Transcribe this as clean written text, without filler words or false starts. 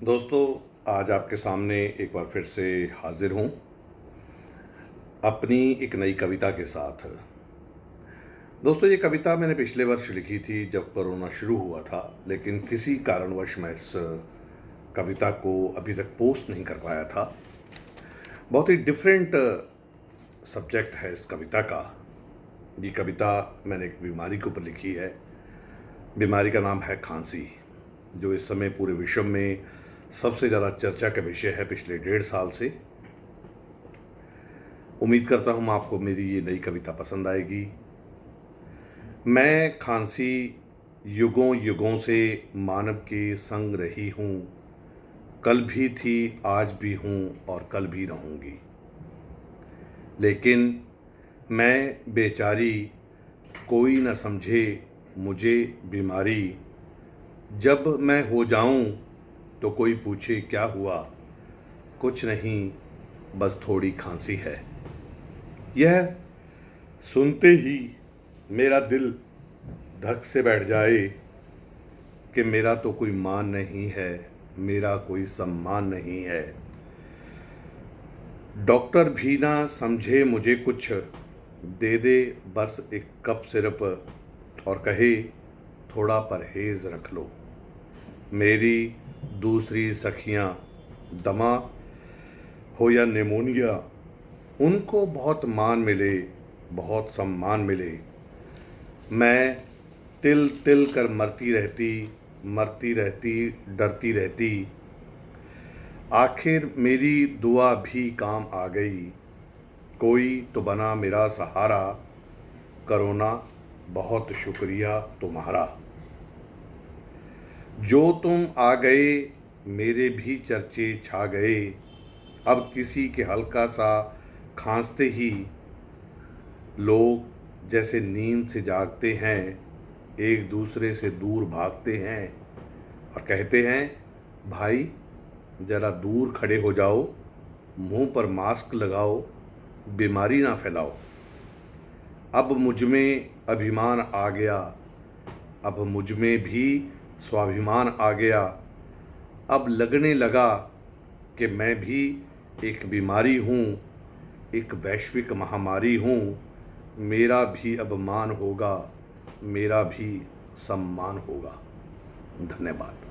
दोस्तों, आज आपके सामने एक बार फिर से हाजिर हूँ अपनी एक नई कविता के साथ। दोस्तों, ये कविता मैंने पिछले वर्ष लिखी थी जब कोरोना शुरू हुआ था, लेकिन किसी कारणवश मैं इस कविता को अभी तक पोस्ट नहीं कर पाया था। बहुत ही डिफरेंट सब्जेक्ट है इस कविता का। ये कविता मैंने एक बीमारी के ऊपर लिखी है। बीमारी का नाम है खांसी, जो इस समय पूरे विश्व में सबसे ज़्यादा चर्चा का विषय है पिछले 1.5 साल से। उम्मीद करता हूँ आपको मेरी ये नई कविता पसंद आएगी। मैं खांसी युगों युगों से मानव के संग रही हूँ, कल भी थी, आज भी हूँ और कल भी रहूँगी। लेकिन मैं बेचारी, कोई न समझे मुझे बीमारी। जब मैं हो जाऊँ तो कोई पूछे क्या हुआ, कुछ नहीं, बस थोड़ी खांसी है। यह सुनते ही मेरा दिल धक से बैठ जाए कि मेरा तो कोई मान नहीं है, मेरा कोई सम्मान नहीं है। डॉक्टर भी ना समझे मुझे कुछ, दे दे बस एक कप सिरप और कहे थोड़ा परहेज रख लो। मेरी दूसरी सखियां दमा हो या निमोनिया, उनको बहुत मान मिले, बहुत सम्मान मिले। मैं तिल तिल कर मरती रहती, डरती रहती। आखिर मेरी दुआ भी काम आ गई, कोई तो बना मेरा सहारा। करोना, बहुत शुक्रिया तुम्हारा। जो तुम आ गए मेरे भी चर्चे छा गए। अब किसी के हल्का सा खांसते ही लोग जैसे नींद से जागते हैं, एक दूसरे से दूर भागते हैं और कहते हैं, भाई ज़रा दूर खड़े हो जाओ, मुंह पर मास्क लगाओ, बीमारी ना फैलाओ। अब मुझ में अभिमान आ गया, अब मुझ में भी स्वाभिमान आ गया। अब लगने लगा कि मैं भी एक बीमारी हूँ, एक वैश्विक महामारी हूँ। मेरा भी अब मान होगा, मेरा भी सम्मान होगा। धन्यवाद।